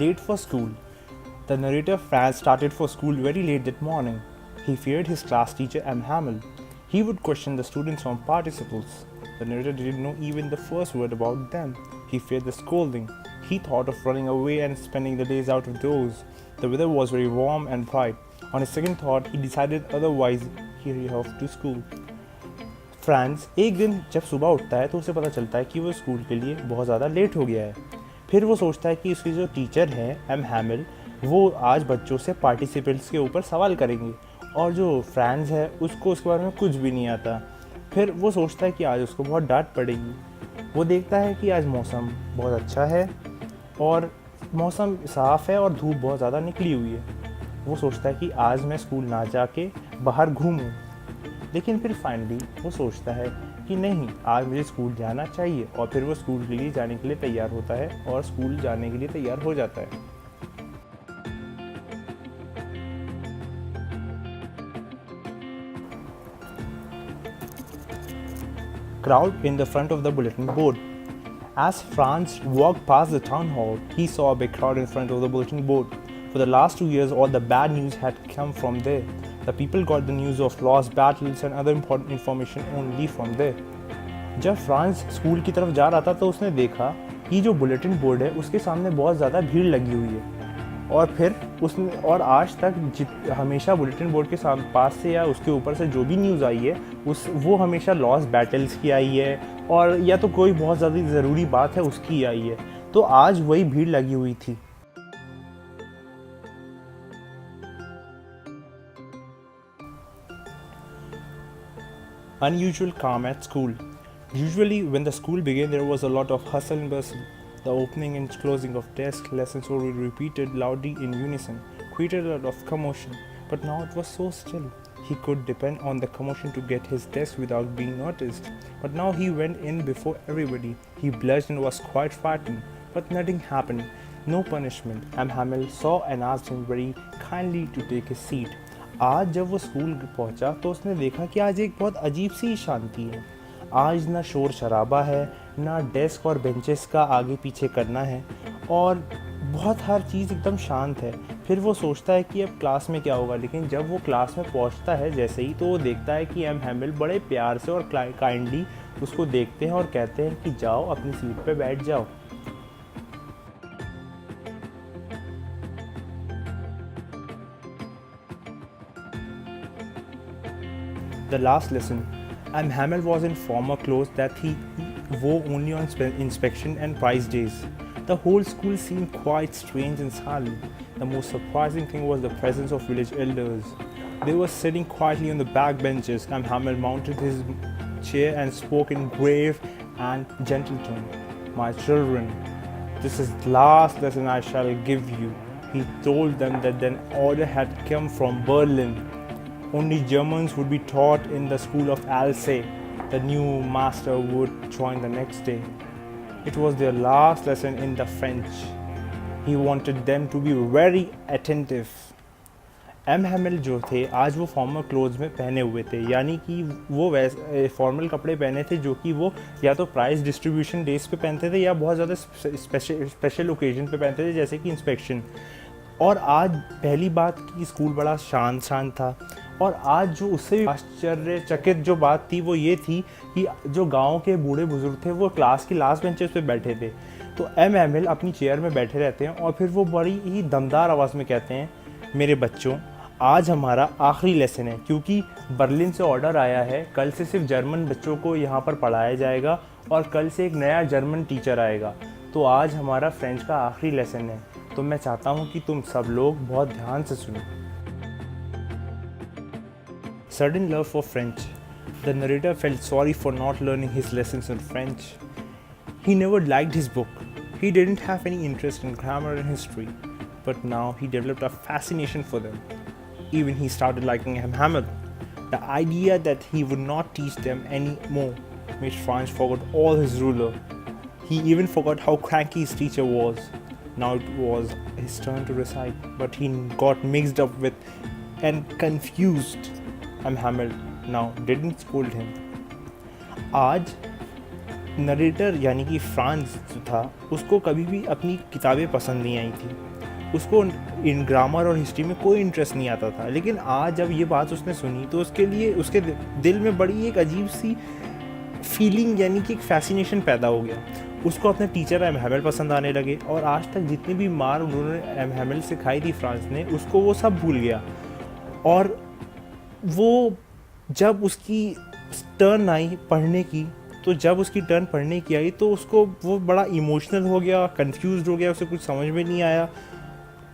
Late for school. The narrator Franz started for school very late that morning. He feared his class teacher M.HAMEL. He would question the students on participles. The narrator didn't know even the first word about them. He feared the scolding. He thought of running away and spending the days out of doors. The weather was very warm and bright. On his second thought, he decided otherwise. He off to school. France एक दिन जब सुबह उठता है तो उसे पता चलता है कि वो स्कूल के लिए बहुत ज़्यादा लेट हो गया है। फिर वो सोचता है कि उसकी जो टीचर है M.HAMEL, वो आज बच्चों से पार्टिसिपेंट्स के ऊपर सवाल करेंगे और जो फ्रांस है उसको उसके बारे में कुछ भी नहीं आता। फिर वो सोचता है कि आज उसको बहुत डांट पड़ेगी। वो देखता है कि आज मौसम बहुत अच्छा है और मौसम साफ़ है और धूप बहुत ज़्यादा निकली हुई है। वो सोचता है कि आज मैं स्कूल ना जाके बाहर घूमूं। लेकिन फिर फाइनली वो सोचता है कि नहीं, आज मुझे स्कूल जाना चाहिए और फिर वो स्कूल के लिए जाने के लिए तैयार होता है और स्कूल जाने के लिए तैयार हो जाता है। Crowd in the front of the bulletin board. As Franz walked past the town hall, he saw a big crowd in front of the bulletin board. For the last 2 years, all the bad news had come from there. The people got the news of lost battles and other important information only from there. जब France school की तरफ जा रहा था तो उसने देखा कि जो बुलेटिन बोर्ड है उसके सामने बहुत ज़्यादा भीड़ लगी हुई है और फिर उसने और आज तक हमेशा बुलेटिन बोर्ड के पास से या उसके ऊपर से जो भी न्यूज़ आई है वो हमेशा लॉस्ट बैटल्स की आई है और या तो कोई बहुत ज़्यादा ज़रूरी बात है उसकी आई है। तो आज वही भीड़ लगी हुई थी। Unusual calm at school. Usually when the school began there was a lot of hustle and bustle. The opening and closing of desks, lessons were repeated loudly in unison, created a lot of commotion. But now it was so still. He could depend on the commotion to get his desk without being noticed. But now he went in before everybody. He blushed and was quite frightened. But nothing happened. No punishment. M.HAMEL saw and asked him very kindly to take his seat. आज जब वो school पहुंचा तो उसने देखा कि आज एक बहुत अजीब सी शांति है। आज ना शोर शराबा है, ना डेस्क और बेंचेस का आगे पीछे करना है और बहुत हर चीज़ एकदम शांत है। फिर वो सोचता है कि अब क्लास में क्या होगा, लेकिन जब वो क्लास में पहुंचता है जैसे ही तो वो देखता है कि M.HAMEL बड़े प्यार से और काइंडली उसको देखते हैं और कहते हैं कि जाओ अपनी सीट पे बैठ जाओ। The last lesson. M.HAMEL was in former clothes that he wore only on inspection and prize days. The whole school seemed quite strange and silent. The most surprising thing was the presence of village elders. They were sitting quietly on the back benches. M.HAMEL mounted his chair and spoke in grave and gentle tone. "My children, this is the last lesson I shall give you." He told them that an order had come from Berlin. Only Germans would be taught in the school of Alsace. The new master would join the next day. It was their last lesson in the French. He wanted them to be very attentive. M.HAMEL जो थे आज वो formal clothes में पहने हुए थे, यानी कि वो वैसे फॉर्मल कपड़े पहने थे जो कि वो या तो प्राइज़ डिस्ट्रीब्यूशन डेज पे पहनते थे या बहुत ज़्यादा स्पेशल ओकेजन पे पहनते थे जैसे कि इंस्पेक्शन। और आज पहली बात कि स्कूल बड़ा शांत था और आज जो उससे आश्चर्यचकित जो बात थी वो ये थी कि जो गांव के बूढ़े बुजुर्ग थे वो क्लास की लास्ट बेंचेस पे बैठे थे। तो M.HAMEL अपनी चेयर में बैठे रहते हैं और फिर वो बड़ी ही दमदार आवाज़ में कहते हैं, मेरे बच्चों, आज हमारा आखिरी लेसन है क्योंकि बर्लिन से ऑर्डर आया है, कल से सिर्फ जर्मन बच्चों को यहाँ पर पढ़ाया जाएगा और कल से एक नया जर्मन टीचर आएगा। तो आज हमारा फ्रेंच का आखिरी लेसन है, तो मैं चाहता हूँ कि तुम सब लोग बहुत ध्यान से सुनो। Sudden love for French. The narrator felt sorry for not learning his lessons in French. He never liked his book. He didn't have any interest in grammar and history. But now he developed a fascination for them. Even he started liking M.HAMEL. The idea that he would not teach them anymore made Franz forget all his ruler. He even forgot how cranky his teacher was. Now it was his turn to recite, but he got mixed up with and confused. M.HAMEL now didn't scold him. आज narrator यानी कि France जो था उसको कभी भी अपनी किताबें पसंद नहीं आई थी, उसको इन ग्रामर और हिस्ट्री में कोई इंटरेस्ट नहीं आता था। लेकिन आज जब ये बात उसने सुनी तो उसके लिए उसके दिल में बड़ी एक अजीब सी फीलिंग यानी कि एक फैसिनेशन पैदा हो गया। उसको अपने टीचर M.HAMEL पसंद आने लगे और आज तक जितनी भी मार उन्होंने M.HAMEL सिखाई थी फ्रांस ने, उसको वो सब भूल गया। और वो जब उसकी टर्न आई पढ़ने की, तो जब उसकी टर्न पढ़ने की आई तो उसको वो बड़ा इमोशनल हो गया, कंफ्यूज्ड हो गया, उसे कुछ समझ में नहीं आया,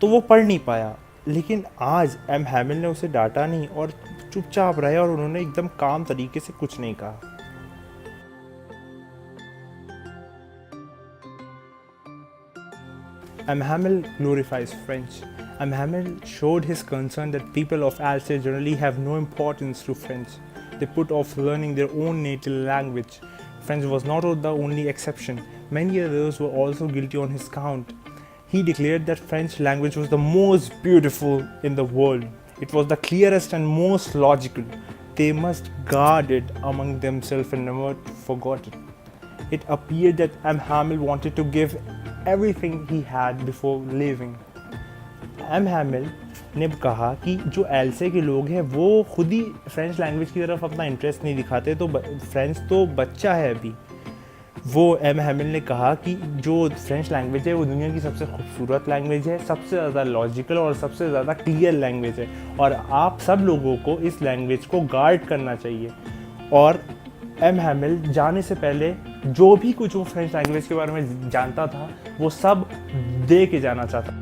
तो वो पढ़ नहीं पाया। लेकिन आज M.HAMEL ने उसे डांटा नहीं और चुपचाप रहे और उन्होंने एकदम काम तरीके से कुछ नहीं कहा। M.HAMEL glorifies French. M.HAMEL showed his concern that people of Alsace generally have no importance to French. They put off learning their own native language. French was not the only exception. Many others were also guilty on his count. He declared that French language was the most beautiful in the world. It was the clearest and most logical. They must guard it among themselves and never forget it. It appeared that M.HAMEL wanted to give everything he had before leaving. M.HAMEL ने कहा कि जो else के लोग हैं वो खुद ही French language की तरफ अपना इंटरेस्ट नहीं दिखाते, तो फ्रेंच तो बच्चा है अभी। वो M.HAMEL ने कहा कि जो फ्रेंच लैंग्वेज है वो दुनिया की सबसे खूबसूरत लैंग्वेज है, सबसे ज़्यादा लॉजिकल और सबसे ज़्यादा क्लियर लैंग्वेज है, और आप सब लोगों को इस लैंग्वेज को गार्ड करना चाहिए। और M.HAMEL जाने से पहले जो भी कुछ वो फ्रेंच लैंग्वेज के बारे में जानता था वो सब दे के जाना चाहता।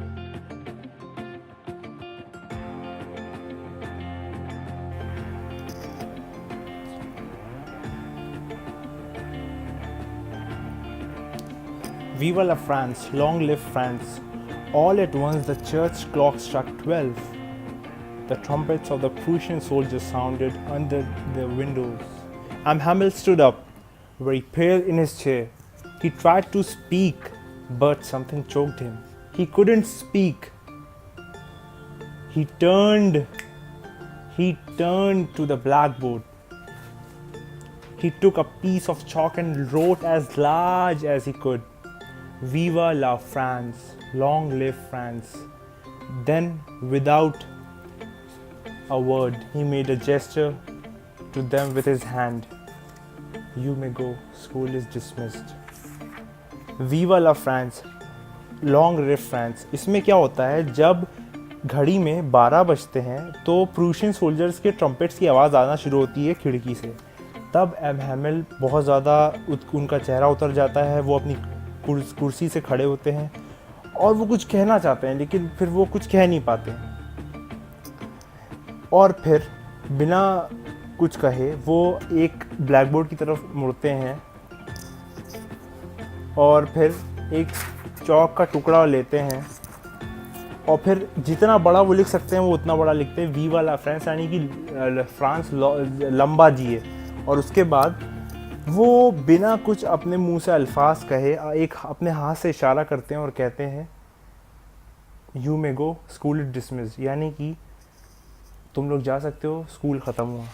Vive la France, long live France. All at once the church clock struck 12. The trumpets of the Prussian soldiers sounded under the windows. M.HAMEL stood up, very pale in his chair. He tried to speak, but something choked him. He couldn't speak. He turned to the blackboard. He took a piece of chalk and wrote as large as he could, "Vive la France, long live France." Then, without a word, he made a gesture to them with his hand. "You may go, school is dismissed." Vive la France, long live France. इसमें क्या होता है, जब घड़ी में 12 बजते हैं तो प्रूशियन सोल्जर्स के ट्रम्पेट्स की आवाज़ आना शुरू होती है खिड़की से। तब M.HAMEL बहुत ज़्यादा उनका चेहरा उतर जाता है, वो अपनी कुर्सी से खड़े होते हैं और वो कुछ कहना चाहते हैं लेकिन फिर वो कुछ कह नहीं पाते, और फिर बिना कुछ कहे वो एक ब्लैकबोर्ड की तरफ मुड़ते हैं और फिर एक चौक का टुकड़ा लेते हैं और फिर जितना बड़ा वो लिख सकते हैं वो उतना बड़ा लिखते हैं, "वीवा ला फ्रांस", यानी कि फ्रांस लंबा जिए। और उसके बाद वो बिना कुछ अपने मुंह से अल्फाज कहे एक अपने हाथ से इशारा करते हैं और कहते हैं, "you may go, school is dismissed", यानी कि तुम लोग जा सकते हो, स्कूल ख़त्म हुआ।